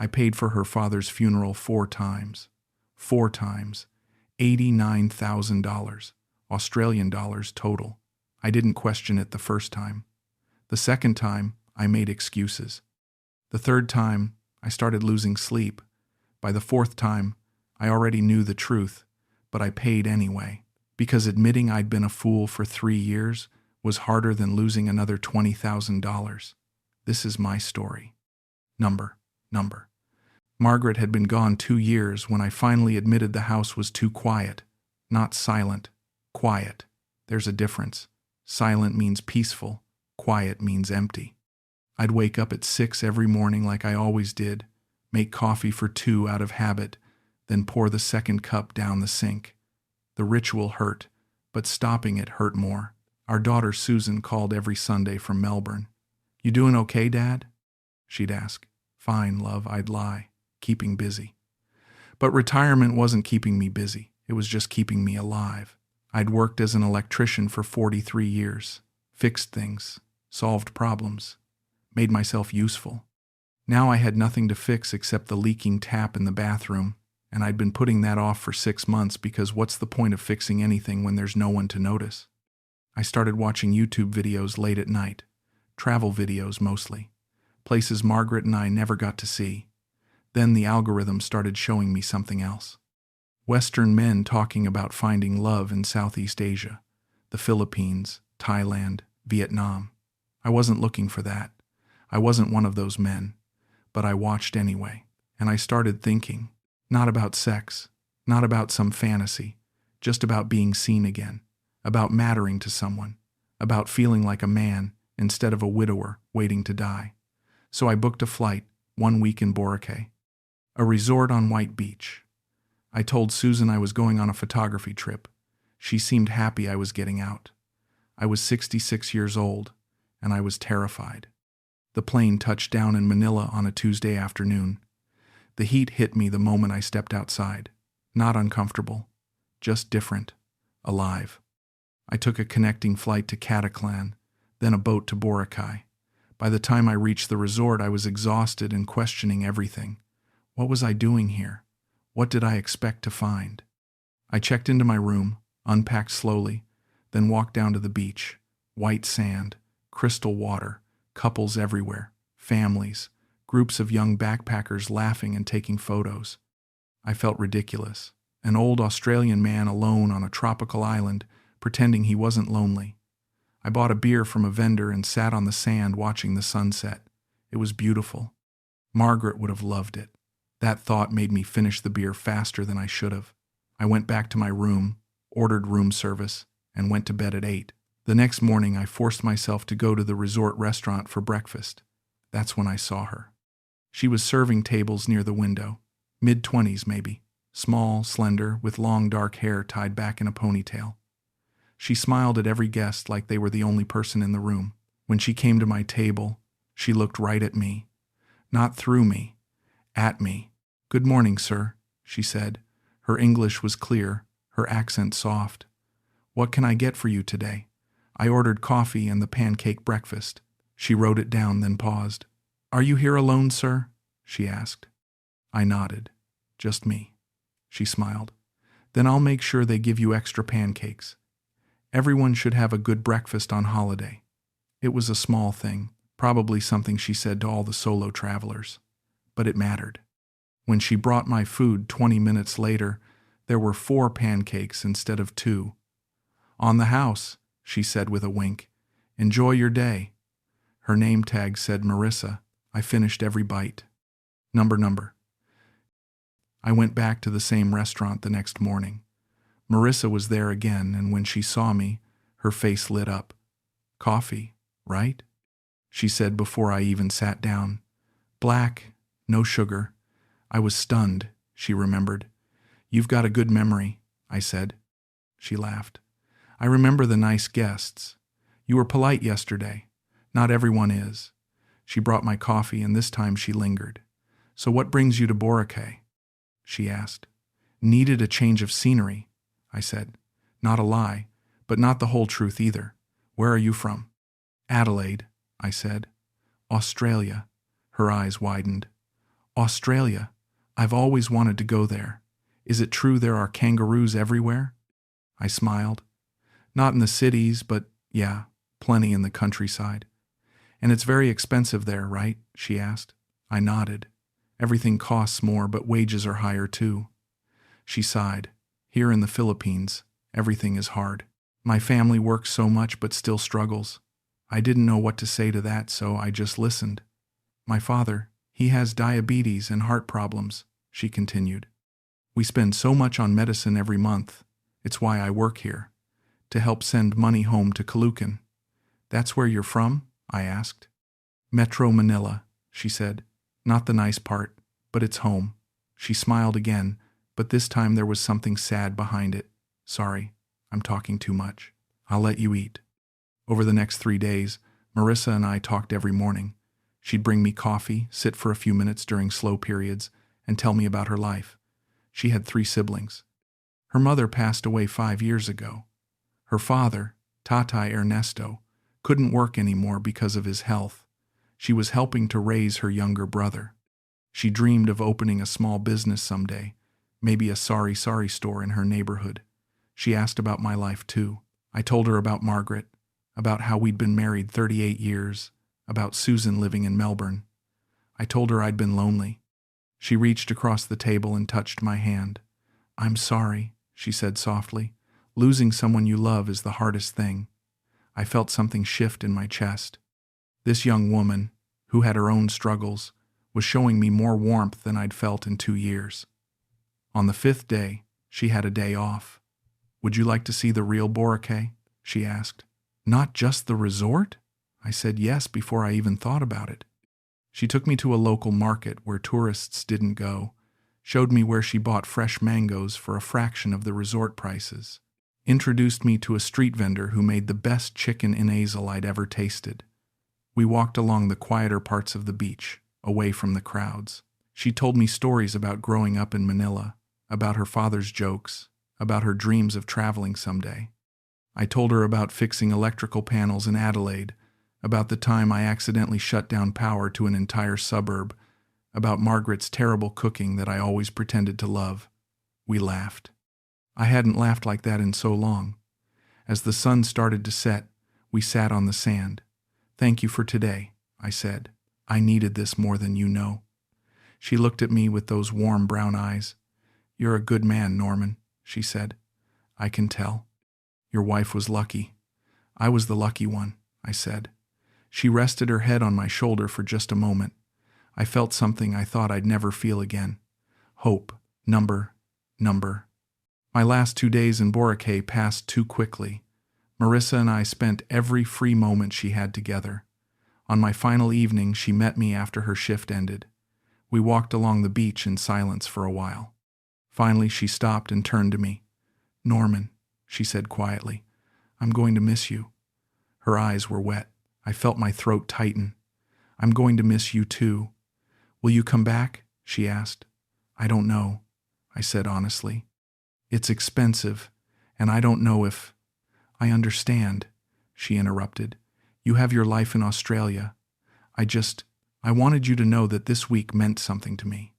I paid for her father's funeral 4 times. 4 times. $89,000. Australian dollars total. I didn't question it the first time. The second time, I made excuses. The third time, I started losing sleep. By the fourth time, I already knew the truth, but I paid anyway, because admitting I'd been a fool for 3 years was harder than losing another $20,000. This is my story. Number. Margaret had been gone 2 years when I finally admitted the house was too quiet. Not silent. Quiet. There's a difference. Silent means peaceful. Quiet means empty. I'd wake up at 6 every morning like I always did, make coffee for 2 out of habit, then pour the second cup down the sink. The ritual hurt, but stopping it hurt more. Our daughter Susan called every Sunday from Melbourne. "You doing okay, Dad?" She'd ask. "Fine, love," I'd lie, keeping busy. But retirement wasn't keeping me busy. It was just keeping me alive. I'd worked as an electrician for 43 years, fixed things, solved problems, made myself useful. Now I had nothing to fix except the leaking tap in the bathroom, and I'd been putting that off for 6 months because what's the point of fixing anything when there's no one to notice? I started watching YouTube videos late at night, travel videos mostly, places Margaret and I never got to see. Then the algorithm started showing me something else. Western men talking about finding love in Southeast Asia, the Philippines, Thailand, Vietnam. I wasn't looking for that. I wasn't one of those men, but I watched anyway, and I started thinking, not about sex, not about some fantasy, just about being seen again, about mattering to someone, about feeling like a man instead of a widower waiting to die. So I booked a flight, 1 week in Boracay, a resort on White Beach. I told Susan I was going on a photography trip. She seemed happy I was getting out. I was 66 years old, and I was terrified. The plane touched down in Manila on a Tuesday afternoon. The heat hit me the moment I stepped outside. Not uncomfortable, just different, alive. I took a connecting flight to Cataclan, then a boat to Boracay. By the time I reached the resort, I was exhausted and questioning everything. What was I doing here? What did I expect to find? I checked into my room, unpacked slowly, then walked down to the beach. White sand, crystal water, couples everywhere, families, groups of young backpackers laughing and taking photos. I felt ridiculous. An old Australian man alone on a tropical island, pretending he wasn't lonely. I bought a beer from a vendor and sat on the sand watching the sunset. It was beautiful. Margaret would have loved it. That thought made me finish the beer faster than I should have. I went back to my room, ordered room service, and went to bed at 8. The next morning, I forced myself to go to the resort restaurant for breakfast. That's when I saw her. She was serving tables near the window, mid-20s maybe, small, slender, with long dark hair tied back in a ponytail. She smiled at every guest like they were the only person in the room. When she came to my table, she looked right at me. Not through me, at me. "Good morning, sir," she said. Her English was clear, her accent soft. "What can I get for you today? I ordered coffee and the pancake breakfast." She wrote it down, then paused. "Are you here alone, sir?" she asked. I nodded. "Just me." She smiled. "Then I'll make sure they give you extra pancakes. Everyone should have a good breakfast on holiday." It was a small thing, probably something she said to all the solo travelers. But it mattered. When she brought my food 20 minutes later, there were 4 pancakes instead of 2. "On the house," she said with a wink. "Enjoy your day." Her name tag said Marissa. I finished every bite. Number. I went back to the same restaurant the next morning. Marissa was there again, and when she saw me, her face lit up. "Coffee, right?" she said before I even sat down. "Black, no sugar." I was stunned, she remembered. "You've got a good memory," I said. She laughed. "I remember the nice guests. You were polite yesterday. Not everyone is." She brought my coffee, and this time she lingered. "So what brings you to Boracay?" she asked. "Needed a change of scenery," I said. Not a lie, but not the whole truth either. "Where are you from?" "Adelaide," I said. "Australia." Her eyes widened. Australia. I've always wanted to go there. Is it true there are kangaroos everywhere? I smiled. Not in the cities, but yeah, plenty in the countryside. And it's very expensive there, right? She asked. I nodded. Everything costs more, but wages are higher too. She sighed. Here in the Philippines, everything is hard. My family works so much but still struggles. I didn't know what to say to that, so I just listened. My father, he has diabetes and heart problems, she continued. We spend so much on medicine every month. It's why I work here, to help send money home to Caloocan. That's where you're from? I asked. Metro Manila, she said. Not the nice part, but it's home. She smiled again, but this time there was something sad behind it. Sorry, I'm talking too much. I'll let you eat. Over the next 3 days, Marissa and I talked every morning. She'd bring me coffee, sit for a few minutes during slow periods, and tell me about her life. She had 3 siblings. Her mother passed away 5 years ago. Her father, Tatay Ernesto, couldn't work anymore because of his health. She was helping to raise her younger brother. She dreamed of opening a small business someday, maybe a sari store in her neighborhood. She asked about my life too. I told her about Margaret, about how we'd been married 38 years, about Susan living in Melbourne. I told her I'd been lonely. She reached across the table and touched my hand. I'm sorry, she said softly. Losing someone you love is the hardest thing. I felt something shift in my chest. This young woman, who had her own struggles, was showing me more warmth than I'd felt in 2 years. On the 5th day, she had a day off. Would you like to see the real Boracay? She asked. Not just the resort? I said yes before I even thought about it. She took me to a local market where tourists didn't go, showed me where she bought fresh mangoes for a fraction of the resort prices, introduced me to a street vendor who made the best chicken in Azel I'd ever tasted. We walked along the quieter parts of the beach, away from the crowds. She told me stories about growing up in Manila, about her father's jokes, about her dreams of traveling someday. I told her about fixing electrical panels in Adelaide, about the time I accidentally shut down power to an entire suburb, about Margaret's terrible cooking that I always pretended to love. We laughed. I hadn't laughed like that in so long. As the sun started to set, we sat on the sand. Thank you for today, I said. I needed this more than you know. She looked at me with those warm brown eyes. You're a good man, Norman, she said. I can tell. Your wife was lucky. I was the lucky one, I said. She rested her head on my shoulder for just a moment. I felt something I thought I'd never feel again. Hope. Number. My last 2 days in Boracay passed too quickly. Marissa and I spent every free moment she had together. On my final evening, she met me after her shift ended. We walked along the beach in silence for a while. Finally, she stopped and turned to me. Norman, she said quietly, I'm going to miss you. Her eyes were wet. I felt my throat tighten. I'm going to miss you too. Will you come back? She asked. I don't know, I said honestly. It's expensive, and I don't know if... I understand, she interrupted. You have your life in Australia. I wanted you to know that this week meant something to me.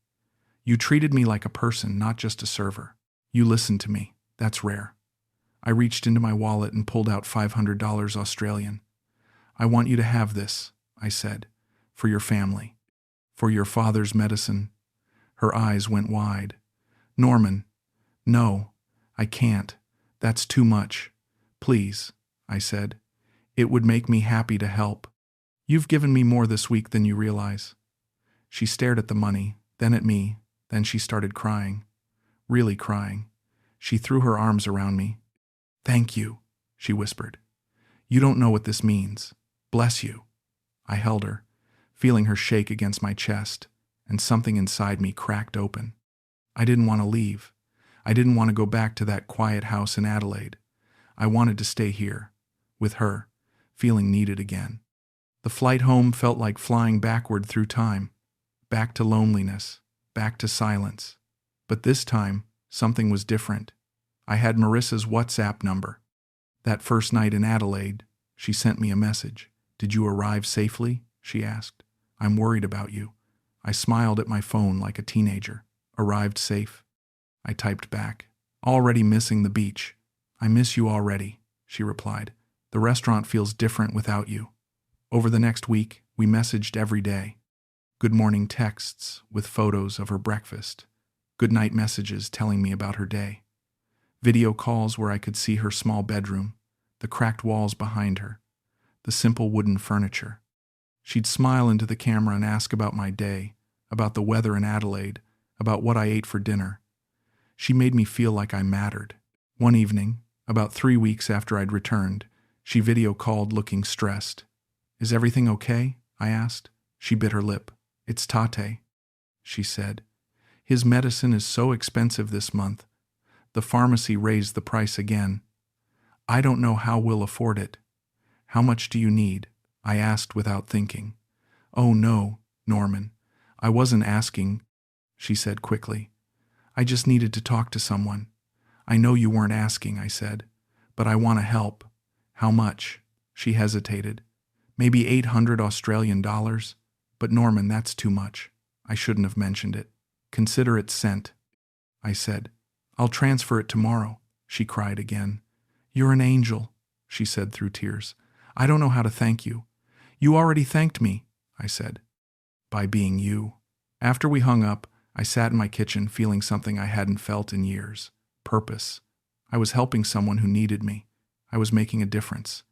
You treated me like a person, not just a server. You listened to me. That's rare. I reached into my wallet and pulled out $500 Australian. I want you to have this, I said, for your family, for your father's medicine. Her eyes went wide. Norman, no, I can't. That's too much. Please, I said. It would make me happy to help. You've given me more this week than you realize. She stared at the money, then at me, then she started crying. Really crying. She threw her arms around me. Thank you, she whispered. You don't know what this means. Bless you. I held her, feeling her shake against my chest, and something inside me cracked open. I didn't want to leave. I didn't want to go back to that quiet house in Adelaide. I wanted to stay here, with her, feeling needed again. The flight home felt like flying backward through time, back to loneliness, back to silence. But this time, something was different. I had Marissa's WhatsApp number. That first night in Adelaide, she sent me a message. Did you arrive safely? She asked. I'm worried about you. I smiled at my phone like a teenager. Arrived safe. I typed back. Already missing the beach. I miss you already, she replied. The restaurant feels different without you. Over the next week, we messaged every day. Good morning texts with photos of her breakfast. Good night messages telling me about her day. Video calls where I could see her small bedroom, the cracked walls behind her, the simple wooden furniture. She'd smile into the camera and ask about my day, about the weather in Adelaide, about what I ate for dinner. She made me feel like I mattered. One evening, about 3 weeks after I'd returned, she video called looking stressed. Is everything okay? I asked. She bit her lip. It's Tate, she said. His medicine is so expensive this month. The pharmacy raised the price again. I don't know how we'll afford it. How much do you need? I asked without thinking. Oh no, Norman. I wasn't asking, she said quickly. I just needed to talk to someone. I know you weren't asking, I said, but I want to help. How much? She hesitated. Maybe 800 Australian dollars? But Norman, that's too much. I shouldn't have mentioned it. Consider it sent, I said. I'll transfer it tomorrow, she cried again. You're an angel, she said through tears. I don't know how to thank you. You already thanked me, I said. By being you. After we hung up, I sat in my kitchen feeling something I hadn't felt in years. Purpose. I was helping someone who needed me. I was making a difference.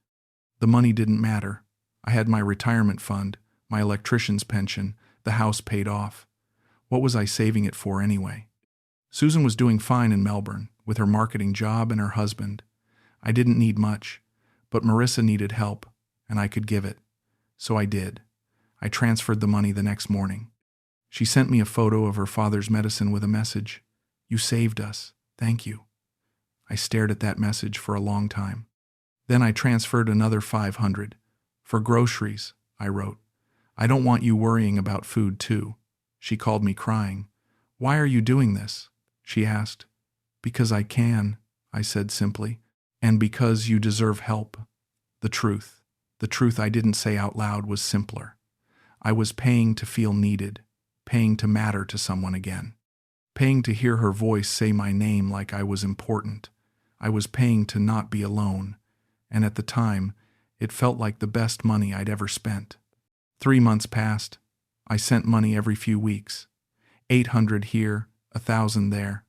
The money didn't matter. I had my retirement fund, my electrician's pension, the house paid off. What was I saving it for anyway? Susan was doing fine in Melbourne, with her marketing job and her husband. I didn't need much, but Marissa needed help, and I could give it. So I did. I transferred the money the next morning. She sent me a photo of her father's medicine with a message. You saved us. Thank you. I stared at that message for a long time. Then I transferred another 500. For groceries, I wrote. I don't want you worrying about food too. She called me crying. Why are you doing this? She asked. Because I can, I said simply, and because you deserve help. The truth I didn't say out loud was simpler. I was paying to feel needed, paying to matter to someone again, paying to hear her voice say my name like I was important. I was paying to not be alone, and at the time, it felt like the best money I'd ever spent. 3 months passed. I sent money every few weeks. 800 here, 1,000 there.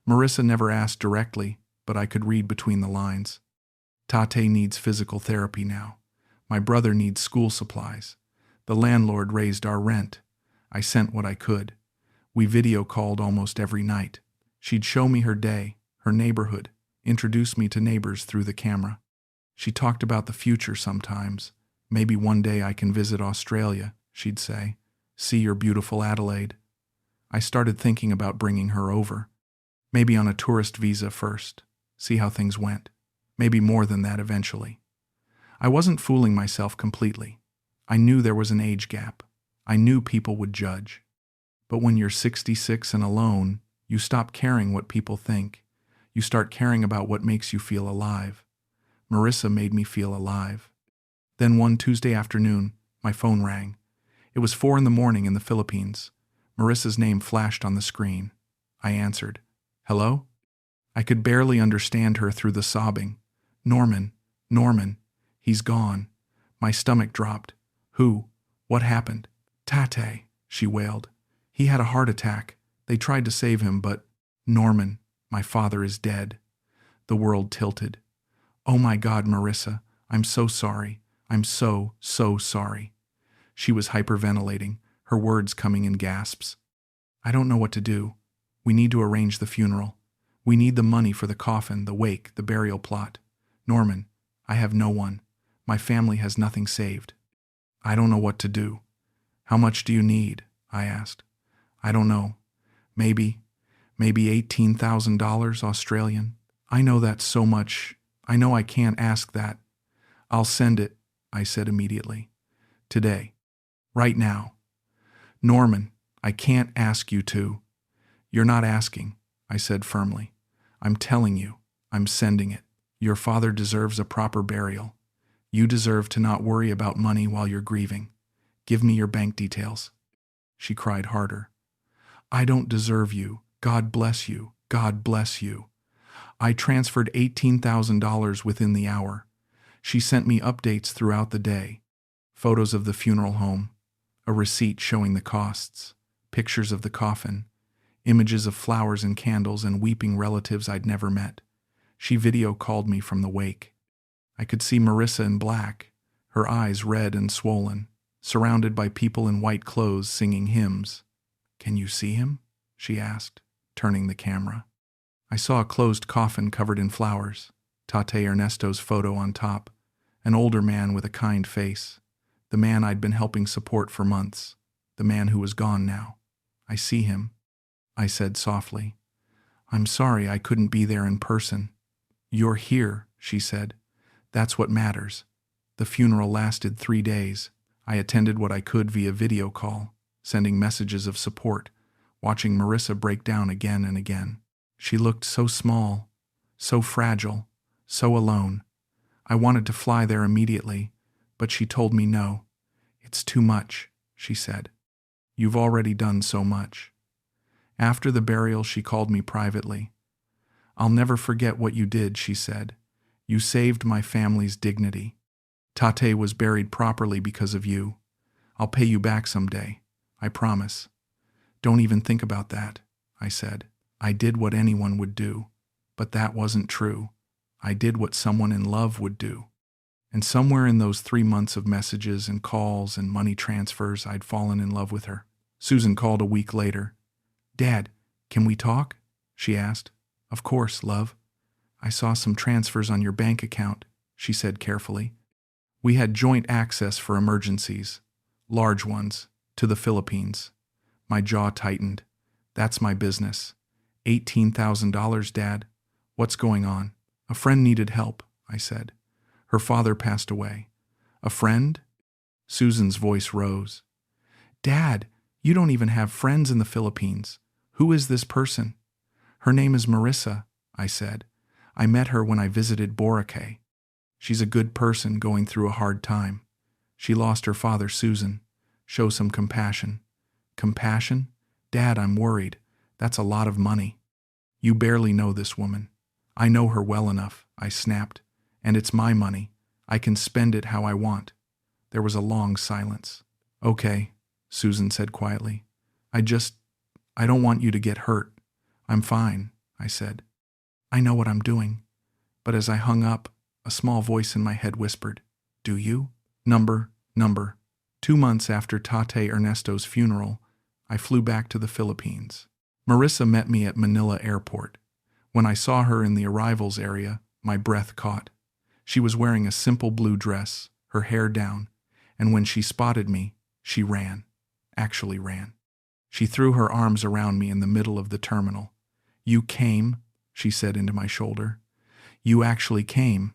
Marissa never asked directly, but I could read between the lines. Tate needs physical therapy now. My brother needs school supplies. The landlord raised our rent. I sent what I could. We video called almost every night. She'd show me her day, her neighborhood, introduce me to neighbors through the camera. She talked about the future sometimes. Maybe one day I can visit Australia, she'd say. See your beautiful Adelaide. I started thinking about bringing her over. Maybe on a tourist visa first. See how things went. Maybe more than that eventually. I wasn't fooling myself completely. I knew there was an age gap. I knew people would judge. But when you're 66 and alone, you stop caring what people think. You start caring about what makes you feel alive. Marissa made me feel alive. Then one Tuesday afternoon, my phone rang. It was 4 a.m. in the Philippines. Marissa's name flashed on the screen. I answered. Hello? I could barely understand her through the sobbing. Norman, he's gone. My stomach dropped. Who? What happened? Tate, she wailed. He had a heart attack. They tried to save him, but... Norman, my father is dead. The world tilted. Oh my God, Marissa, I'm so sorry. I'm so sorry. She was hyperventilating, her words coming in gasps. I don't know what to do. We need to arrange the funeral. We need the money for the coffin, the wake, the burial plot. Norman, I have no one. My family has nothing saved. I don't know what to do. How much do you need? I asked. I don't know. Maybe $18,000 Australian. I know that's so much. I know I can't ask that. I'll send it, I said immediately. Today. Right now. Norman, I can't ask you to. You're not asking, I said firmly. I'm telling you, I'm sending it. Your father deserves a proper burial. You deserve to not worry about money while you're grieving. Give me your bank details. She cried harder. I don't deserve you. God bless you. God bless you. I transferred $18,000 within the hour. She sent me updates throughout the day. Photos of the funeral home, a receipt showing the costs, pictures of the coffin, images of flowers and candles and weeping relatives I'd never met. She video called me from the wake. I could see Marissa in black, her eyes red and swollen, surrounded by people in white clothes singing hymns. Can you see him? She asked, turning the camera. I saw a closed coffin covered in flowers, Tate Ernesto's photo on top, an older man with a kind face, the man I'd been helping support for months, the man who was gone now. I see him, I said softly. I'm sorry I couldn't be there in person. You're here, she said. That's what matters. The funeral lasted 3 days. I attended what I could via video call, sending messages of support, watching Marissa break down again and again. She looked so small, so fragile, so alone. I wanted to fly there immediately, but she told me no. It's too much, she said. You've already done so much. After the burial, she called me privately. I'll never forget what you did, she said. You saved my family's dignity. Tate was buried properly because of you. I'll pay you back someday, I promise. Don't even think about that, I said. I did what anyone would do, but that wasn't true. I did what someone in love would do. And somewhere in those 3 months of messages and calls and money transfers, I'd fallen in love with her. Susan called a week later. Dad, can we talk? She asked. Of course, love. I saw some transfers on your bank account, she said carefully. We had joint access for emergencies, large ones, to the Philippines. My jaw tightened. That's my business. $18,000, Dad. What's going on? A friend needed help, I said. Her father passed away. A friend? Susan's voice rose. Dad, you don't even have friends in the Philippines. Who is this person? Her name is Marissa, I said. I met her when I visited Boracay. She's a good person going through a hard time. She lost her father, Susan. Show some compassion. Compassion? Dad, I'm worried. That's a lot of money. You barely know this woman. I know her well enough, I snapped. And it's my money. I can spend it how I want. There was a long silence. Okay, Susan said quietly. I don't want you to get hurt. I'm fine, I said. I know what I'm doing. But as I hung up, a small voice in my head whispered, Do you? Number. 2 months after Tate Ernesto's funeral, I flew back to the Philippines. Marissa met me at Manila airport. When I saw her in the arrivals area, my breath caught. She was wearing a simple blue dress, her hair down, and when she spotted me, she ran. Actually ran. She threw her arms around me in the middle of the terminal. You came, she said into my shoulder. You actually came.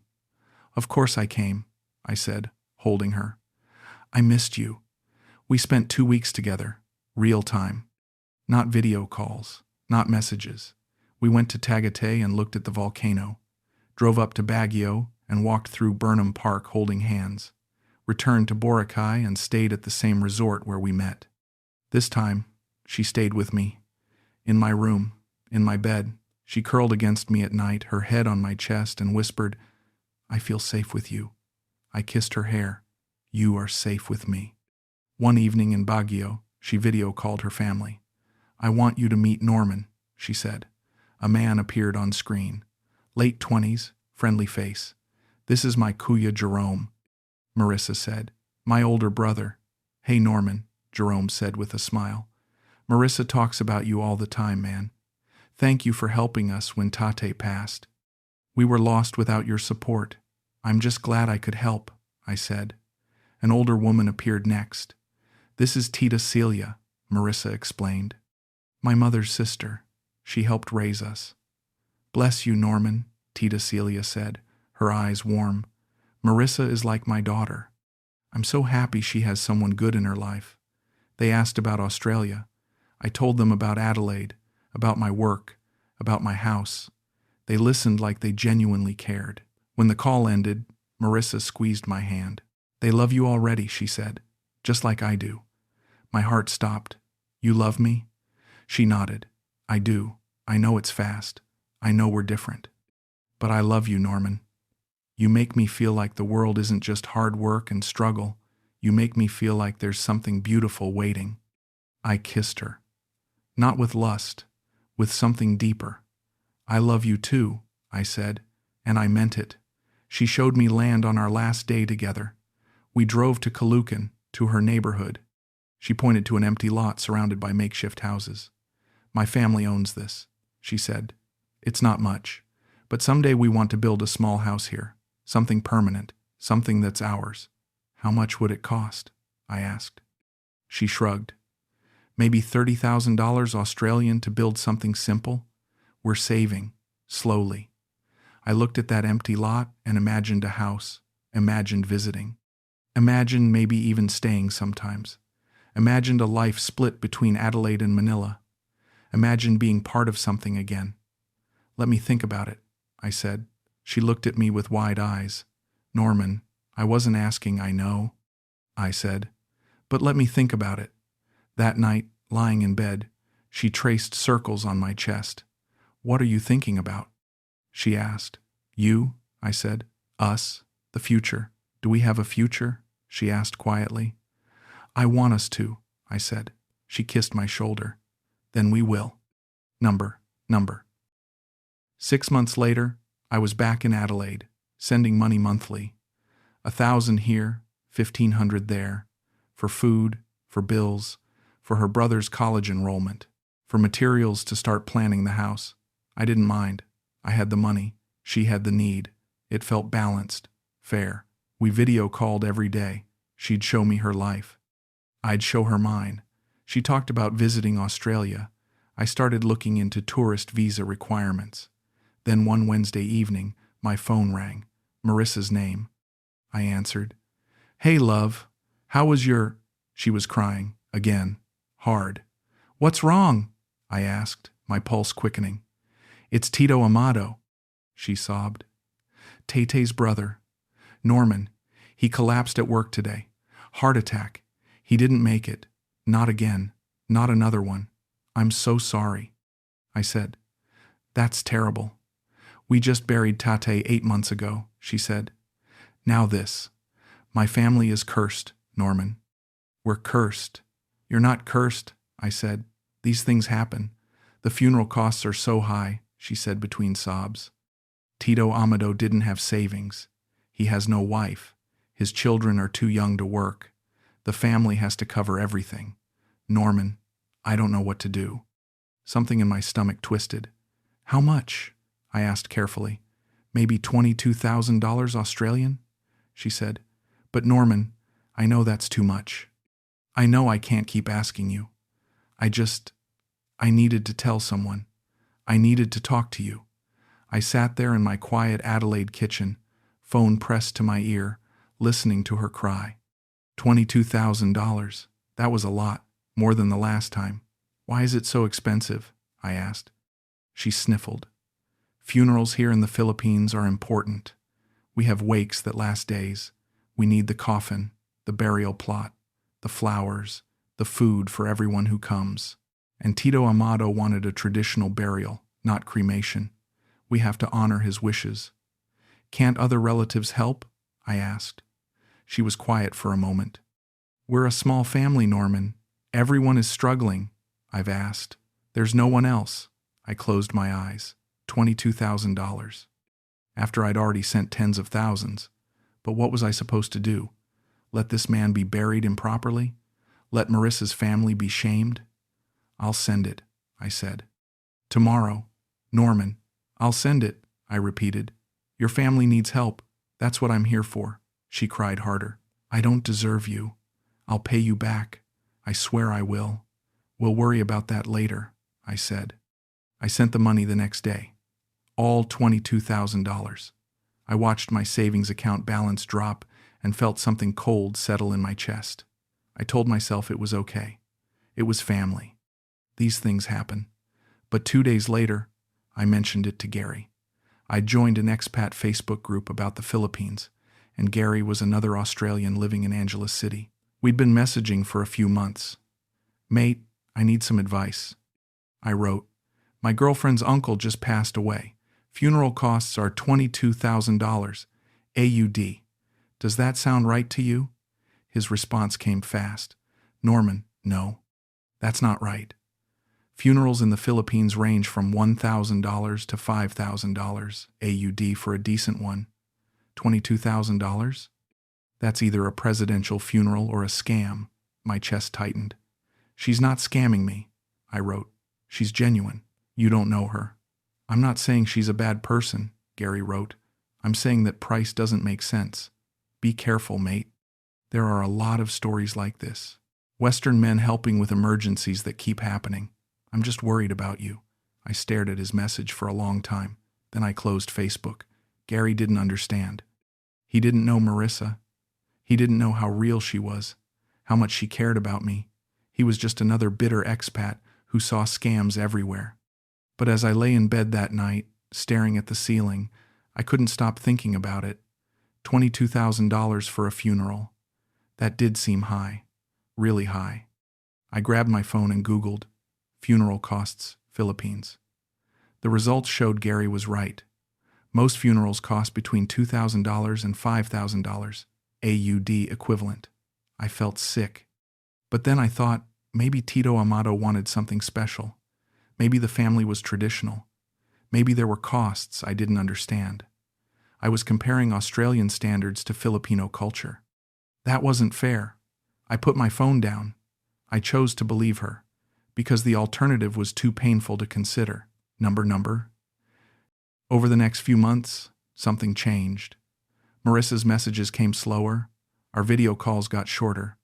Of course I came, I said, holding her. I missed you. We spent 2 weeks together, real time. Not video calls, not messages. We went to Tagaytay and looked at the volcano, drove up to Baguio and walked through Burnham Park holding hands, returned to Boracay and stayed at the same resort where we met. This time, she stayed with me. In my room, in my bed, she curled against me at night, her head on my chest, and whispered, I feel safe with you. I kissed her hair. You are safe with me. One evening in Baguio, she video called her family. I want you to meet Norman, she said. A man appeared on screen. Late 20s, friendly face. This is my kuya Jerome, Marissa said. My older brother. Hey Norman, Jerome said with a smile. Marissa talks about you all the time, man. Thank you for helping us when Tate passed. We were lost without your support. I'm just glad I could help, I said. An older woman appeared next. This is Tita Celia, Marissa explained. My mother's sister. She helped raise us. Bless you, Norman, Tita Celia said, her eyes warm. Marissa is like my daughter. I'm so happy she has someone good in her life. They asked about Australia. I told them about Adelaide, about my work, about my house. They listened like they genuinely cared. When the call ended, Marissa squeezed my hand. They love you already, she said, just like I do. My heart stopped. You love me? She nodded. I do. I know it's fast. I know we're different. But I love you, Norman. You make me feel like the world isn't just hard work and struggle. You make me feel like there's something beautiful waiting. I kissed her. Not with lust, with something deeper. I love you too, I said, and I meant it. She showed me land on our last day together. We drove to Caloocan, to her neighborhood. She pointed to an empty lot surrounded by makeshift houses. My family owns this, she said. It's not much, but someday we want to build a small house here, something permanent, something that's ours. How much would it cost? I asked. She shrugged. Maybe $30,000 Australian to build something simple? We're saving, slowly. I looked at that empty lot and imagined a house, imagined visiting. Imagined maybe even staying sometimes. Imagined a life split between Adelaide and Manila. Imagined being part of something again. Let me think about it, I said. She looked at me with wide eyes. Norman, I wasn't asking, I know, I said. But let me think about it. That night, lying in bed, she traced circles on my chest. What are you thinking about? She asked. You, I said. Us, the future. Do we have a future? She asked quietly. I want us to, I said. She kissed my shoulder. Then we will. Number. 6 months later, I was back in Adelaide, sending money monthly. 1,000 here, 1,500 there, for food, for bills, for her brother's college enrollment, for materials to start planning the house. I didn't mind. I had the money. She had the need. It felt balanced, fair. We video called every day. She'd show me her life. I'd show her mine. She talked about visiting Australia. I started looking into tourist visa requirements. Then one Wednesday evening, my phone rang. Marissa's name. I answered. Hey, love. How was your... She was crying. Again. Hard. What's wrong? I asked, my pulse quickening. It's Tito Amato, she sobbed. Tay-Tay's brother. Norman. He collapsed at work today. Heart attack. He didn't make it. Not again. Not another one. I'm so sorry. I said. That's terrible. We just buried Tate 8 months ago, she said. Now this. My family is cursed, Norman. We're cursed. You're not cursed, I said. These things happen. The funeral costs are so high, she said between sobs. Tito Amado didn't have savings. He has no wife. His children are too young to work. The family has to cover everything. Norman, I don't know what to do. Something in my stomach twisted. How much? I asked carefully. Maybe $22,000 Australian? She said. But Norman, I know that's too much. I know I can't keep asking you. I needed to tell someone. I needed to talk to you. I sat there in my quiet Adelaide kitchen, phone pressed to my ear, listening to her cry. $22,000. That was a lot, more than the last time. Why is it so expensive? I asked. She sniffled. Funerals here in the Philippines are important. We have wakes that last days. We need the coffin, the burial plot, the flowers, the food for everyone who comes. And Tito Amado wanted a traditional burial, not cremation. We have to honor his wishes. Can't other relatives help? I asked. She was quiet for a moment. We're a small family, Norman. Everyone is struggling. I've asked. There's no one else. I closed my eyes. $22,000. After I'd already sent tens of thousands. But what was I supposed to do? Let this man be buried improperly? Let Marissa's family be shamed? I'll send it, I said. Tomorrow. Norman, I'll send it, I repeated. Your family needs help. That's what I'm here for. She cried harder. I don't deserve you. I'll pay you back. I swear I will. We'll worry about that later, I said. I sent the money the next day. All $22,000. I watched my savings account balance drop and felt something cold settle in my chest. I told myself it was okay. It was family. These things happen. But 2 days later, I mentioned it to Gary. I joined an expat Facebook group about the Philippines, and Gary was another Australian living in Angeles City. We'd been messaging for a few months. Mate, I need some advice. I wrote, my girlfriend's uncle just passed away. Funeral costs are $22,000 AUD. Does that sound right to you? His response came fast. Norman, no. That's not right. Funerals in the Philippines range from $1,000 to $5,000 AUD for a decent one. $22,000? That's either a presidential funeral or a scam. My chest tightened. She's not scamming me, I wrote. She's genuine. You don't know her. I'm not saying she's a bad person, Gary wrote. I'm saying that price doesn't make sense. Be careful, mate. There are a lot of stories like this. Western men helping with emergencies that keep happening. I'm just worried about you. I stared at his message for a long time. Then I closed Facebook. Gary didn't understand. He didn't know Marissa. He didn't know how real she was, how much she cared about me. He was just another bitter expat who saw scams everywhere. But as I lay in bed that night, staring at the ceiling, I couldn't stop thinking about it. $22,000 for a funeral. That did seem high. Really high. I grabbed my phone and Googled funeral costs, Philippines. The results showed Gary was right. Most funerals cost between $2,000 and $5,000 AUD equivalent. I felt sick. But then I thought, maybe Tito Amato wanted something special. Maybe the family was traditional. Maybe there were costs I didn't understand. I was comparing Australian standards to Filipino culture. That wasn't fair. I put my phone down. I chose to believe her, because the alternative was too painful to consider. Number. Over the next few months, something changed. Marissa's messages came slower. Our video calls got shorter.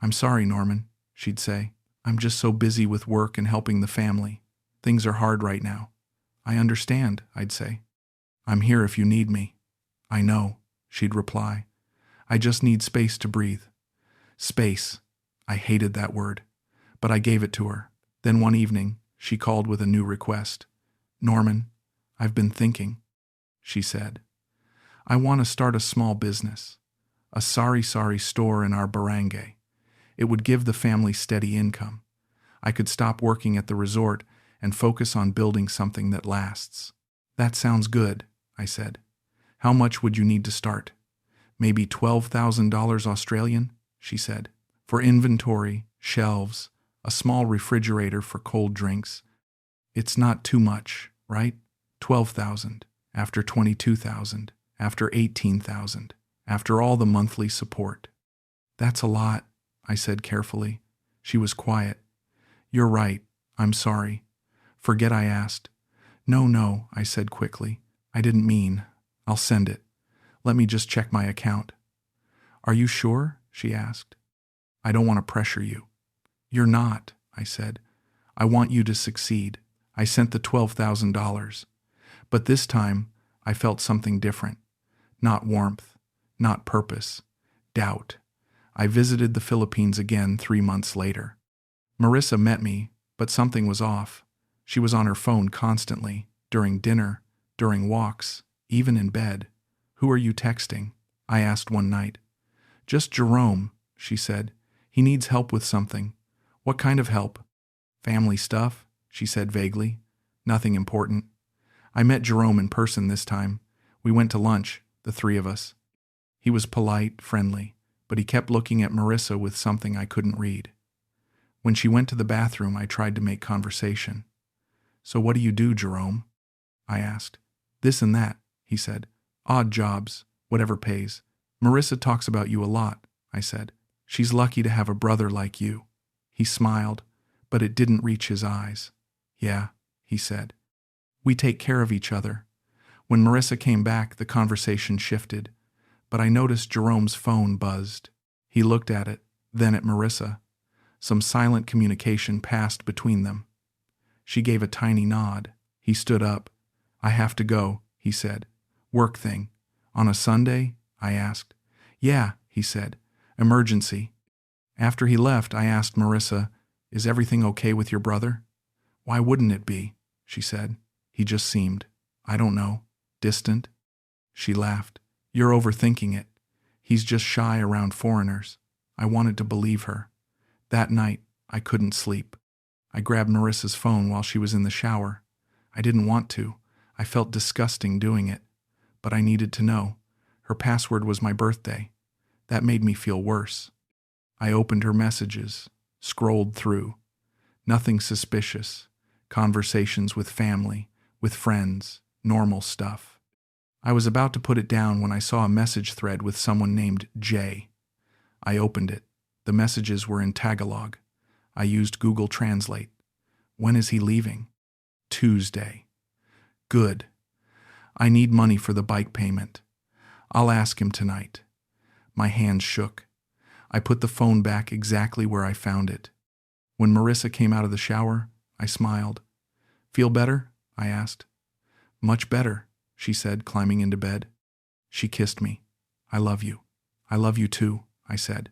I'm sorry, Norman, she'd say. I'm just so busy with work and helping the family. Things are hard right now. I understand, I'd say. I'm here if you need me. I know, she'd reply. I just need space to breathe. Space. I hated that word, but I gave it to her. Then one evening, she called with a new request. Norman, I've been thinking, she said. I want to start a small business. A sari store in our barangay. It would give the family steady income. I could stop working at the resort and focus on building something that lasts. That sounds good, I said. How much would you need to start? Maybe $12,000 Australian, she said. For inventory, shelves, a small refrigerator for cold drinks. It's not too much, right? 12,000, after 22,000, after 18,000, after all the monthly support. That's a lot, I said carefully. She was quiet. You're right. I'm sorry. Forget I asked. No, I said quickly. I didn't mean. I'll send it. Let me just check my account. Are you sure? She asked. I don't want to pressure you. You're not, I said. I want you to succeed. I sent the $12,000. But this time, I felt something different. Not warmth, not purpose, doubt. I visited the Philippines again 3 months later. Marissa met me, but something was off. She was on her phone constantly, during dinner, during walks, even in bed. Who are you texting? I asked one night. Just Jerome, she said. He needs help with something. What kind of help? Family stuff, she said vaguely. Nothing important. I met Jerome in person this time. We went to lunch, the three of us. He was polite, friendly, but he kept looking at Marissa with something I couldn't read. When she went to the bathroom, I tried to make conversation. So what do you do, Jerome? I asked. This and that, he said. Odd jobs, whatever pays. Marissa talks about you a lot, I said. She's lucky to have a brother like you. He smiled, but it didn't reach his eyes. Yeah, he said. We take care of each other. When Marissa came back, the conversation shifted, but I noticed Jerome's phone buzzed. He looked at it, then at Marissa. Some silent communication passed between them. She gave a tiny nod. He stood up. I have to go, he said. Work thing. On a Sunday? I asked. Yeah, he said. Emergency. After he left, I asked Marissa, is everything okay with your brother? Why wouldn't it be? She said. He just seemed, I don't know, distant. She laughed. You're overthinking it. He's just shy around foreigners. I wanted to believe her. That night, I couldn't sleep. I grabbed Marissa's phone while she was in the shower. I didn't want to. I felt disgusting doing it. But I needed to know. Her password was my birthday. That made me feel worse. I opened her messages, scrolled through. Nothing suspicious. Conversations with family, with friends, normal stuff. I was about to put it down when I saw a message thread with someone named Jay. I opened it. The messages were in Tagalog. I used Google Translate. When is he leaving? Tuesday. Good. I need money for the bike payment. I'll ask him tonight. My hands shook. I put the phone back exactly where I found it. When Marissa came out of the shower, I smiled. Feel better? I asked. Much better, she said, climbing into bed. She kissed me. I love you. I love you too, I said.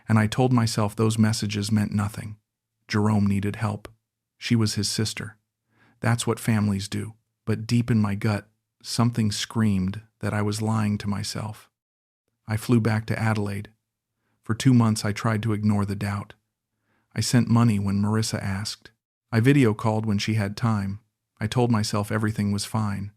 And I told myself those messages meant nothing. Jerome needed help. She was his sister. That's what families do. But deep in my gut, something screamed that I was lying to myself. I flew back to Adelaide. For 2 months I tried to ignore the doubt. I sent money when Marissa asked. I video called when she had time. I told myself everything was fine.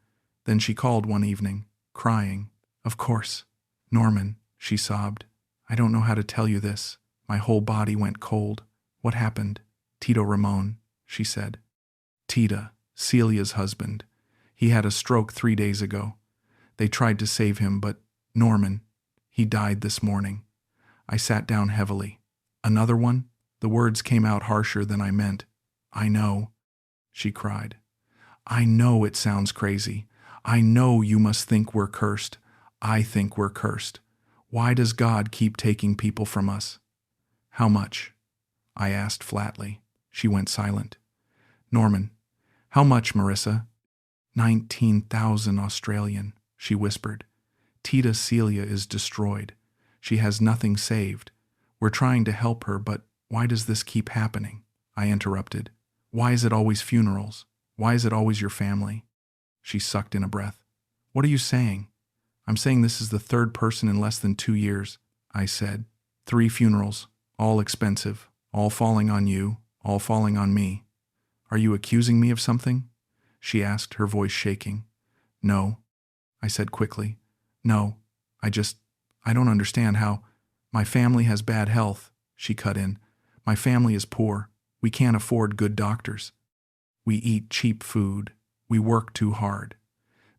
Then she called one evening, crying. Of course. Norman, she sobbed. I don't know how to tell you this. My whole body went cold. What happened? Tito Ramon, she said. Tita, Celia's husband. He had a stroke 3 days ago. They tried to save him, but Norman, he died this morning. I sat down heavily. Another one? The words came out harsher than I meant. I know, she cried. I know it sounds crazy. I know you must think we're cursed. I think we're cursed. Why does God keep taking people from us? How much? I asked flatly. She went silent. Norman, how much, Marissa? 19,000 Australian, she whispered. Tita Celia is destroyed. She has nothing saved. We're trying to help her, but why does this keep happening? I interrupted. Why is it always funerals? Why is it always your family? She sucked in a breath. What are you saying? I'm saying this is the third person in less than 2 years, I said. 3 funerals, all expensive, all falling on you, all falling on me. Are you accusing me of something? She asked, her voice shaking. No, I said quickly. No, I don't understand how. My family has bad health, she cut in. My family is poor. We can't afford good doctors. We eat cheap food. We work too hard.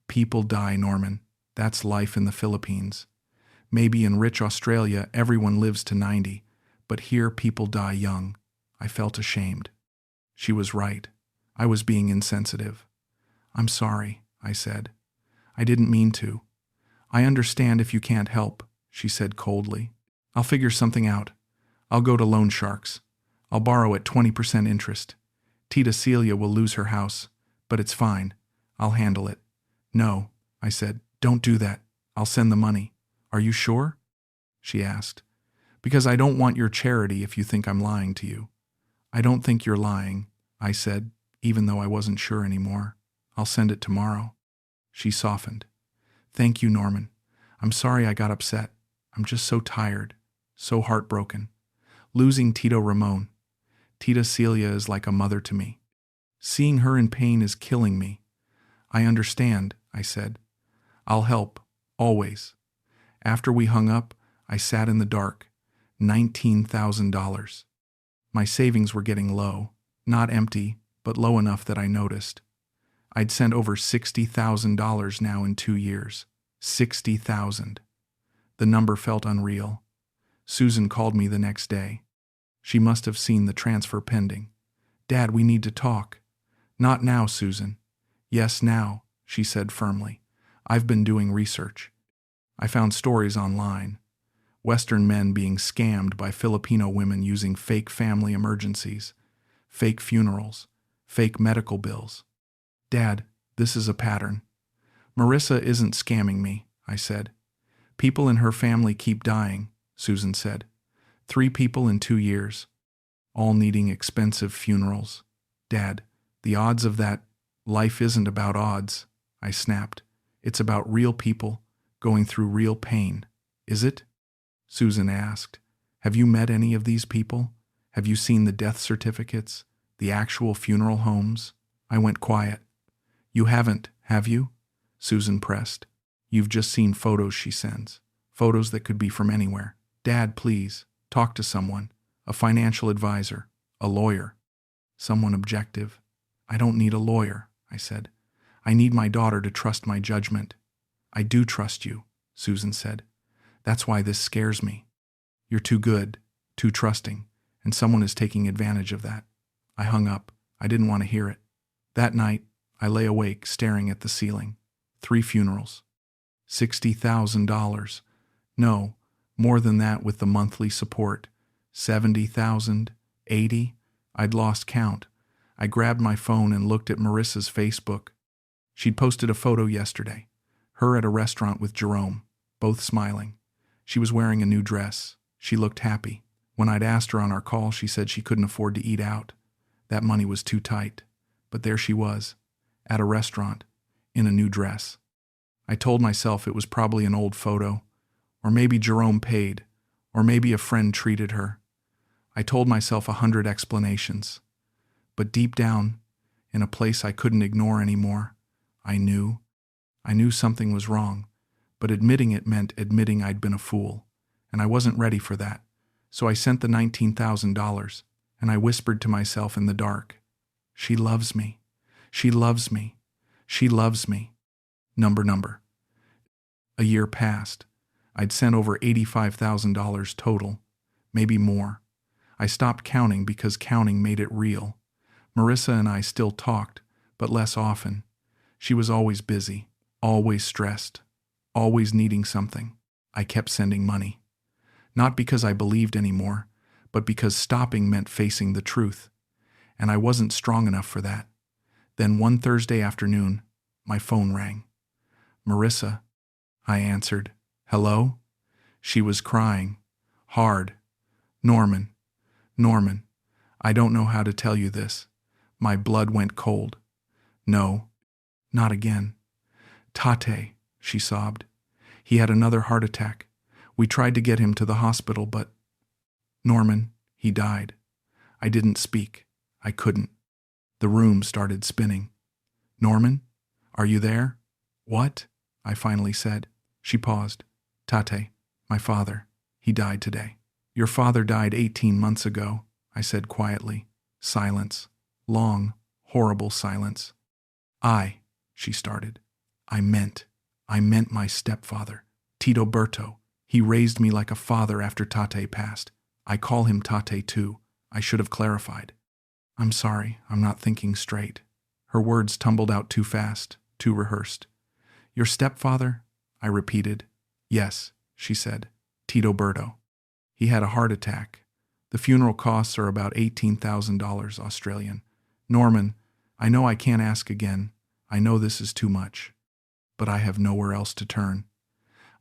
People die, Norman. That's life in the Philippines. Maybe in rich Australia everyone lives to 90, but here people die young. I felt ashamed. She was right. I was being insensitive. I'm sorry, I said. I didn't mean to. I understand if you can't help, she said coldly. I'll figure something out. I'll go to loan sharks. I'll borrow at 20% interest. Tita Celia will lose her house, but it's fine. I'll handle it. No, I said, don't do that. I'll send the money. Are you sure? She asked. Because I don't want your charity if you think I'm lying to you. I don't think you're lying, I said, even though I wasn't sure anymore. I'll send it tomorrow. She softened. Thank you, Norman. I'm sorry I got upset. I'm just so tired, so heartbroken. Losing Tito Ramon. Tita Celia is like a mother to me. Seeing her in pain is killing me. I understand, I said. I'll help, always. After we hung up, I sat in the dark. $19,000. My savings were getting low, not empty, but low enough that I noticed. I'd sent over $60,000 now in 2 years. 60,000. The number felt unreal. Susan called me the next day. She must have seen the transfer pending. Dad, we need to talk. Not now, Susan. Yes, now, she said firmly. I've been doing research. I found stories online. Western men being scammed by Filipino women using fake family emergencies, fake funerals, fake medical bills. Dad, this is a pattern. Marissa isn't scamming me, I said. People in her family keep dying, Susan said. 3 people in 2 years, all needing expensive funerals. Dad, the odds of that. Life isn't about odds, I snapped. It's about real people going through real pain. Is it? Susan asked. Have you met any of these people? Have you seen the death certificates? The actual funeral homes? I went quiet. You haven't, have you? Susan pressed. You've just seen photos she sends. Photos that could be from anywhere. Dad, please, talk to someone. A financial advisor. A lawyer. Someone objective. I don't need a lawyer, I said. I need my daughter to trust my judgment. I do trust you, Susan said. That's why this scares me. You're too good, too trusting, and someone is taking advantage of that. I hung up. I didn't want to hear it. That night, I lay awake staring at the ceiling. 3 funerals. $60,000. No, more than that with the monthly support. 70,000, 80. I'd lost count. I grabbed my phone and looked at Marissa's Facebook. She'd posted a photo yesterday. Her at a restaurant with Jerome, both smiling. She was wearing a new dress. She looked happy. When I'd asked her on our call, she said she couldn't afford to eat out. That money was too tight. But there she was, at a restaurant, in a new dress. I told myself it was probably an old photo, or maybe Jerome paid, or maybe a friend treated her. I told myself 100 explanations. But deep down, in a place I couldn't ignore anymore, I knew something was wrong, but admitting it meant admitting I'd been a fool, and I wasn't ready for that. So I sent the $19,000, and I whispered to myself in the dark, she loves me. She loves me. She loves me. Number. A year passed. I'd sent over $85,000 total, maybe more. I stopped counting because counting made it real. Marissa and I still talked, but less often. She was always busy, always stressed, always needing something. I kept sending money. Not because I believed anymore, but because stopping meant facing the truth. And I wasn't strong enough for that. Then one Thursday afternoon, my phone rang. Marissa, I answered. Hello? She was crying. Hard. Norman, I don't know how to tell you this. My blood went cold. No, not again. Tate, she sobbed. He had another heart attack. We tried to get him to the hospital, but... Norman, he died. I didn't speak. I couldn't. The room started spinning. Norman, are you there? What? I finally said. She paused. Tate, my father, he died today. Your father died 18 months ago, I said quietly. Silence. Long, horrible silence. She started. I meant my stepfather, Tito Berto. He raised me like a father after Tate passed. I call him Tate too. I should have clarified. I'm sorry, I'm not thinking straight. Her words tumbled out too fast, too rehearsed. Your stepfather? I repeated. Yes, she said. Tito Berto. He had a heart attack. The funeral costs are about $18,000 Australian. Norman, I know I can't ask again. I know this is too much. But I have nowhere else to turn.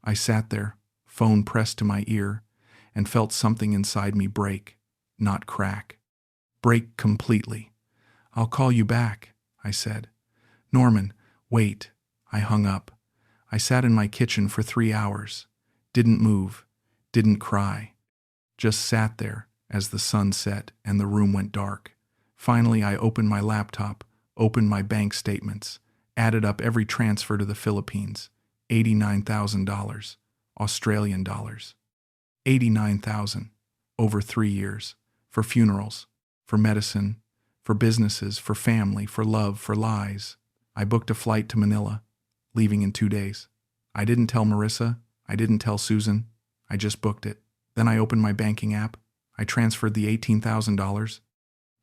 I sat there, phone pressed to my ear, and felt something inside me break, not crack. Break completely. I'll call you back, I said. Norman, wait. I hung up. I sat in my kitchen for 3 hours. Didn't move. Didn't cry. Just sat there as the sun set and the room went dark. Finally, I opened my laptop, opened my bank statements, added up every transfer to the Philippines. $89,000. Australian dollars. 89,000 over 3 years. For funerals, for medicine, for businesses, for family, for love, for lies. I booked a flight to Manila, leaving in 2 days. I didn't tell Marissa. I didn't tell Susan. I just booked it. Then I opened my banking app. I transferred the $18,000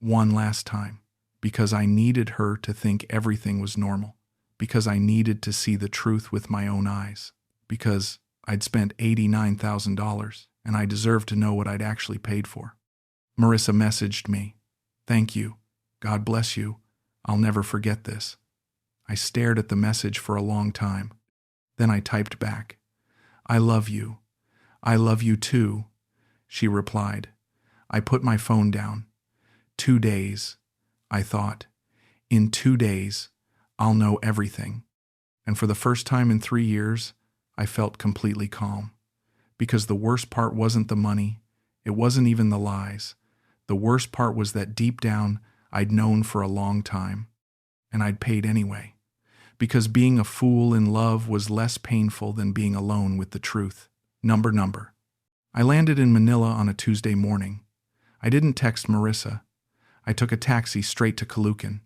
one last time because I needed her to think everything was normal, because I needed to see the truth with my own eyes, because I'd spent $89,000 and I deserved to know what I'd actually paid for. Marissa messaged me. Thank you. God bless you. I'll never forget this. I stared at the message for a long time. Then I typed back. I love you. I love you too, she replied. I put my phone down. 2 days, I thought. In 2 days, I'll know everything. And for the first time in 3 years, I felt completely calm. Because the worst part wasn't the money. It wasn't even the lies. The worst part was that deep down, I'd known for a long time. And I'd paid anyway. Because being a fool in love was less painful than being alone with the truth. Number. I landed in Manila on a Tuesday morning. I didn't text Marissa. I took a taxi straight to Caloocan.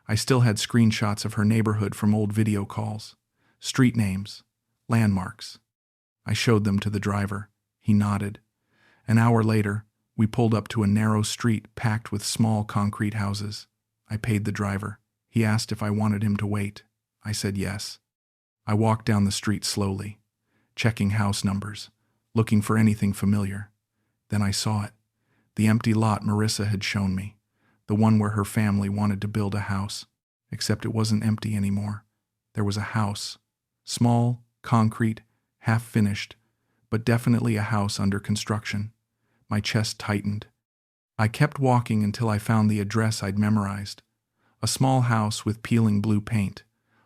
I still had screenshots of her neighborhood from old video calls. Street names. Landmarks. I showed them to the driver. He nodded. An hour later, we pulled up to a narrow street packed with small concrete houses. I paid the driver. He asked if I wanted him to wait. I said yes. I walked down the street slowly, checking house numbers, looking for anything familiar. Then I saw it. The empty lot Marissa had shown me. The one where her family wanted to build a house. Except it wasn't empty anymore. There was a house. Small, concrete, half-finished, but definitely a house under construction. My chest tightened. I kept walking until I found the address I'd memorized. A small house with peeling blue paint.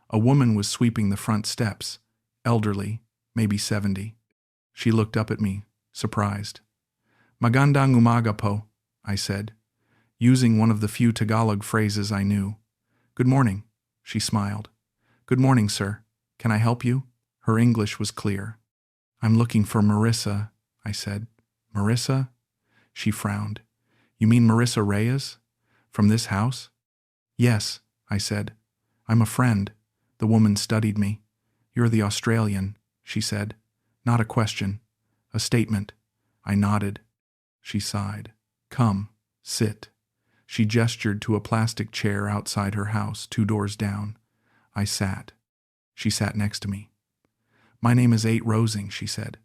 A woman was sweeping the front steps, elderly, maybe 70. She looked up at me, surprised. Magandang umaga po, I said, using one of the few Tagalog phrases I knew. Good morning, she smiled. Good morning, sir. Can I help you? Her English was clear. I'm looking for Marissa, I said. Marissa? She frowned. You mean Marissa Reyes? From this house? Yes, I said. I'm a friend. The woman studied me. You're the Australian, she said. Not a question. A statement. I nodded. She sighed. Come, sit. She gestured to a plastic chair outside her house, 2 doors down. I sat. She sat next to me. My name is 8 Rosing, she said.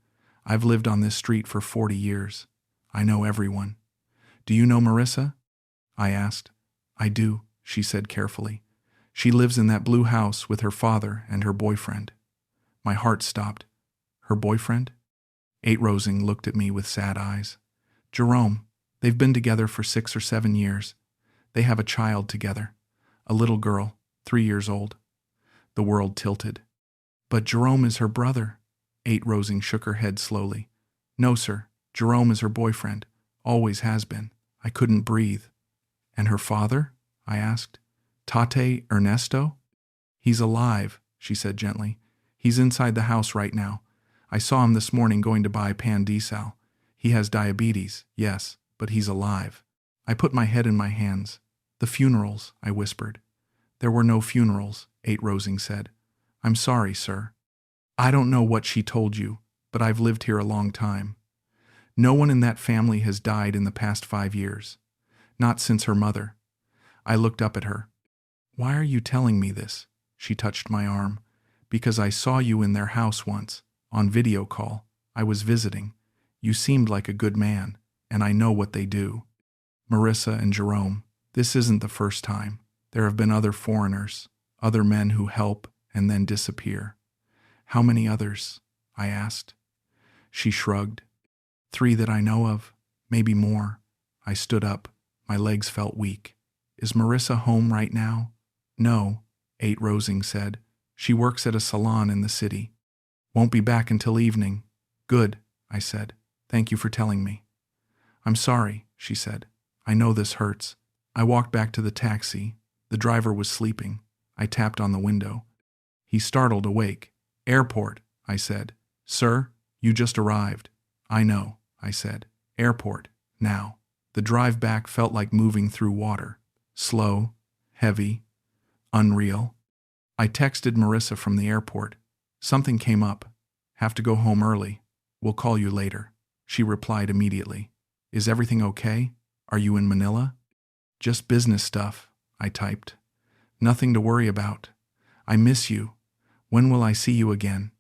I've lived on this street for 40 years. I know everyone. Do you know Marissa? I asked. I do, she said carefully. She lives in that blue house with her father and her boyfriend. My heart stopped. Her boyfriend? 8 Rosing looked at me with sad eyes. Jerome. They've been together for 6 or 7 years. They have a child together. A little girl, 3 years old. The world tilted. But Jerome is her brother. 8 Rosing shook her head slowly. No, sir. Jerome is her boyfriend. Always has been. I couldn't breathe. And her father? I asked. Tate Ernesto? He's alive, she said gently. He's inside the house right now. I saw him this morning going to buy pan-desal. He has diabetes, yes, but he's alive. I put my head in my hands. The funerals, I whispered. There were no funerals, 8 Rosing said. I'm sorry, sir. I don't know what she told you, but I've lived here a long time. No one in that family has died in the past 5 years. Not since her mother. I looked up at her. Why are you telling me this? She touched my arm. Because I saw you in their house once, on video call. I was visiting. You seemed like a good man, and I know what they do. Marissa and Jerome, this isn't the first time. There have been other foreigners, other men who help and then disappear. How many others? I asked. She shrugged. 3 that I know of, maybe more. I stood up. My legs felt weak. Is Marissa home right now? No, 8 Rosing said. She works at a salon in the city. Won't be back until evening. Good, I said. Thank you for telling me. I'm sorry, she said. I know this hurts. I walked back to the taxi. The driver was sleeping. I tapped on the window. He startled awake. Airport, I said. Sir, you just arrived. I know, I said. Airport, now. The drive back felt like moving through water. Slow, heavy, unreal. I texted Marissa from the airport. Something came up. Have to go home early. We'll call you later. She replied immediately. Is everything okay? Are you in Manila? Just business stuff, I typed. Nothing to worry about. I miss you. When will I see you again?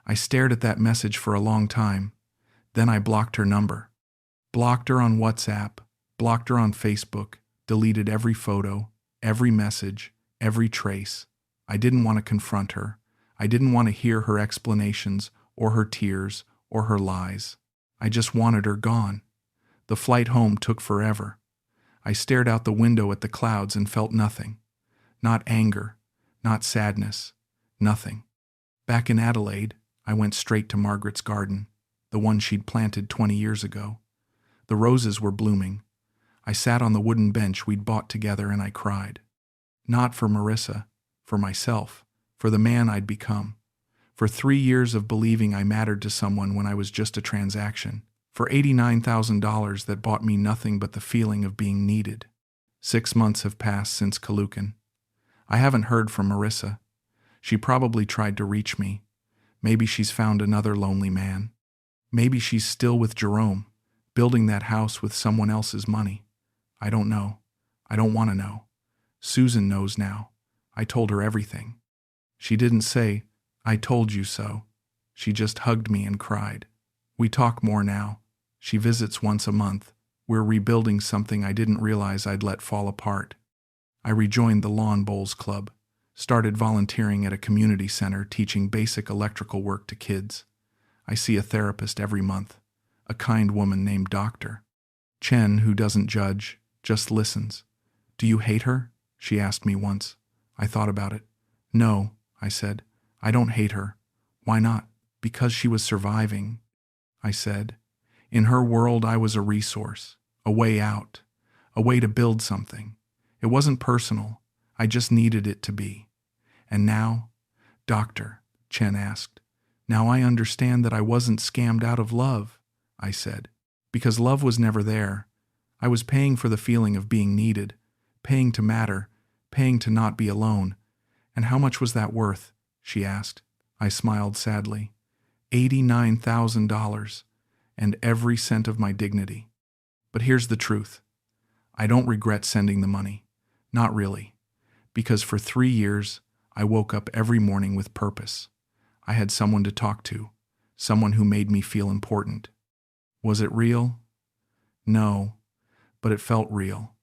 I stared at that message for a long time. Then I blocked her number. Blocked her on WhatsApp, blocked her on Facebook, deleted every photo, every message, every trace. I didn't want to confront her. I didn't want to hear her explanations or her tears or her lies. I just wanted her gone. The flight home took forever. I stared out the window at the clouds and felt nothing. Not anger, not sadness, nothing. Back in Adelaide, I went straight to Margaret's garden, the one she'd planted 20 years ago. The roses were blooming. I sat on the wooden bench we'd bought together and I cried. Not for Marissa, for myself, for the man I'd become. For 3 years of believing I mattered to someone when I was just a transaction. For $89,000 that bought me nothing but the feeling of being needed. 6 months have passed since Caloocan. I haven't heard from Marissa. She probably tried to reach me. Maybe she's found another lonely man. Maybe she's still with Jerome, building that house with someone else's money. I don't know. I don't want to know. Susan knows now. I told her everything. She didn't say, "I told you so." She just hugged me and cried. We talk more now. She visits once a month. We're rebuilding something I didn't realize I'd let fall apart. I rejoined the Lawn Bowls Club, started volunteering at a community center teaching basic electrical work to kids. I see a therapist every month, a kind woman named Dr. Chen who doesn't judge, just listens. "Do you hate her?" she asked me once. I thought about it. "No," I said. "I don't hate her." "Why not?" "Because she was surviving," I said. "In her world I was a resource, a way out, a way to build something. It wasn't personal, I just needed it to be." "And now?" Dr. Chen asked. "Now I understand that I wasn't scammed out of love," I said. "Because love was never there. I was paying for the feeling of being needed, paying to matter, paying to not be alone." "And how much was that worth?" she asked. I smiled sadly. $89,000, and every cent of my dignity. But here's the truth. I don't regret sending the money. Not really. Because for 3 years, I woke up every morning with purpose. I had someone to talk to, someone who made me feel important. Was it real? No, but it felt real.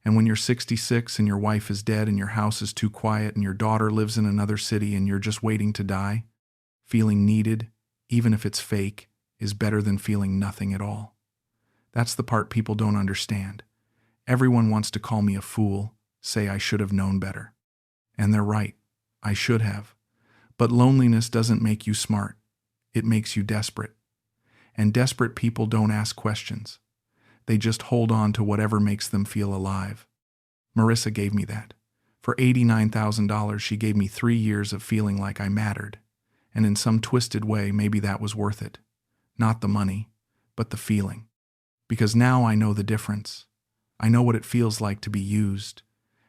And when you're 66 and your wife is dead and your house is too quiet and your daughter lives in another city and you're just waiting to die, feeling needed, even if it's fake, is better than feeling nothing at all. That's the part people don't understand. Everyone wants to call me a fool, say I should have known better. And they're right. I should have. But loneliness doesn't make you smart. It makes you desperate. And desperate people don't ask questions. They just hold on to whatever makes them feel alive. Marissa gave me that. For $89,000, she gave me 3 years of feeling like I mattered. And in some twisted way, maybe that was worth it. Not the money, but the feeling. Because now I know the difference. I know what it feels like to be used.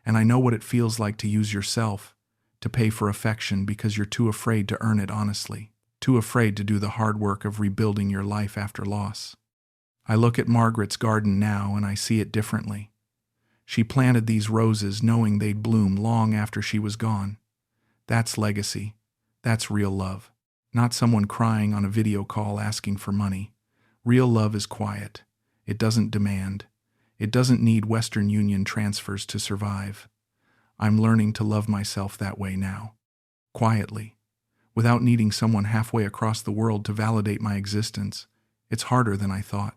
And I know what it feels like to use yourself, to pay for affection because you're too afraid to earn it honestly, too afraid to do the hard work of rebuilding your life after loss. I look at Margaret's garden now and I see it differently. She planted these roses knowing they'd bloom long after she was gone. That's legacy. That's real love. Not someone crying on a video call asking for money. Real love is quiet. It doesn't demand. It doesn't need Western Union transfers to survive. I'm learning to love myself that way now. Quietly. Without needing someone halfway across the world to validate my existence. It's harder than I thought.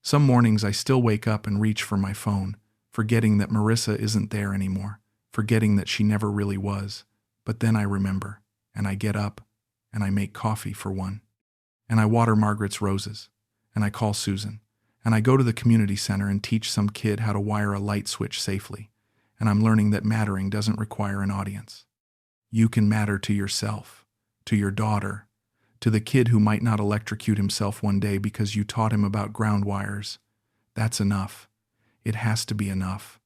Some mornings I still wake up and reach for my phone, forgetting that Marissa isn't there anymore, forgetting that she never really was. But then I remember, and I get up, and I make coffee for one. And I water Margaret's roses, and I call Susan, and I go to the community center and teach some kid how to wire a light switch safely, and I'm learning that mattering doesn't require an audience. You can matter to yourself, to your daughter, to the kid who might not electrocute himself one day because you taught him about ground wires. That's enough. It has to be enough.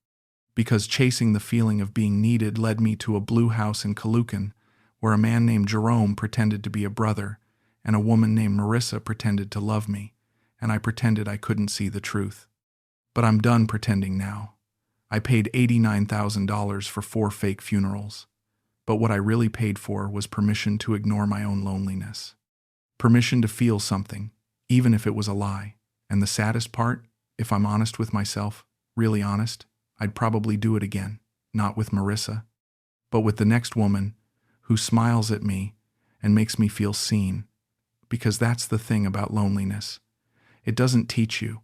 Because chasing the feeling of being needed led me to a blue house in Caloocan, where a man named Jerome pretended to be a brother, and a woman named Marissa pretended to love me, and I pretended I couldn't see the truth. But I'm done pretending now. I paid $89,000 for 4 fake funerals. But what I really paid for was permission to ignore my own loneliness. Permission to feel something, even if it was a lie. And the saddest part, if I'm honest with myself, really honest, I'd probably do it again, not with Marissa, but with the next woman who smiles at me and makes me feel seen. Because that's the thing about loneliness. It doesn't teach you.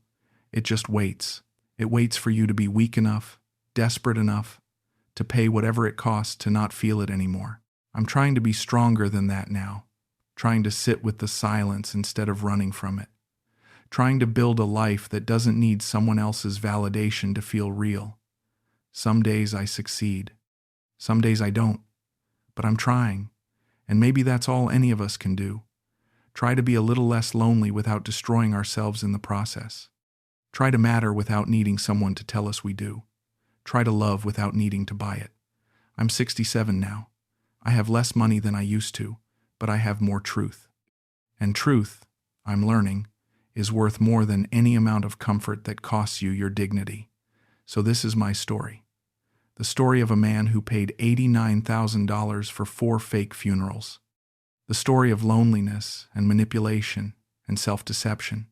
It just waits. It waits for you to be weak enough, desperate enough, to pay whatever it costs to not feel it anymore. I'm trying to be stronger than that now. Trying to sit with the silence instead of running from it. trying to build a life that doesn't need someone else's validation to feel real. Some days I succeed. Some days I don't. But I'm trying, and maybe that's all any of us can do. Try to be a little less lonely without destroying ourselves in the process. Try to matter without needing someone to tell us we do. Try to love without needing to buy it. I'm 67 now. I have less money than I used to, but I have more truth. And truth, I'm learning, is worth more than any amount of comfort that costs you your dignity. So this is my story. The story of a man who paid $89,000 for 4 fake funerals. The story of loneliness and manipulation and self-deception.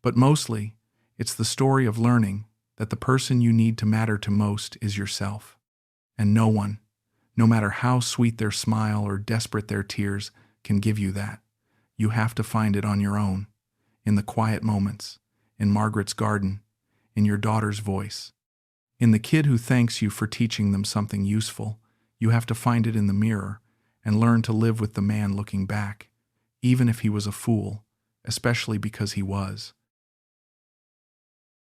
But mostly, it's the story of learning that the person you need to matter to most is yourself. And no one, no matter how sweet their smile or desperate their tears, can give you that. You have to find it on your own, in the quiet moments, in Margaret's garden, in your daughter's voice. In the kid who thanks you for teaching them something useful. You have to find it in the mirror and learn to live with the man looking back, even if he was a fool, especially because he was.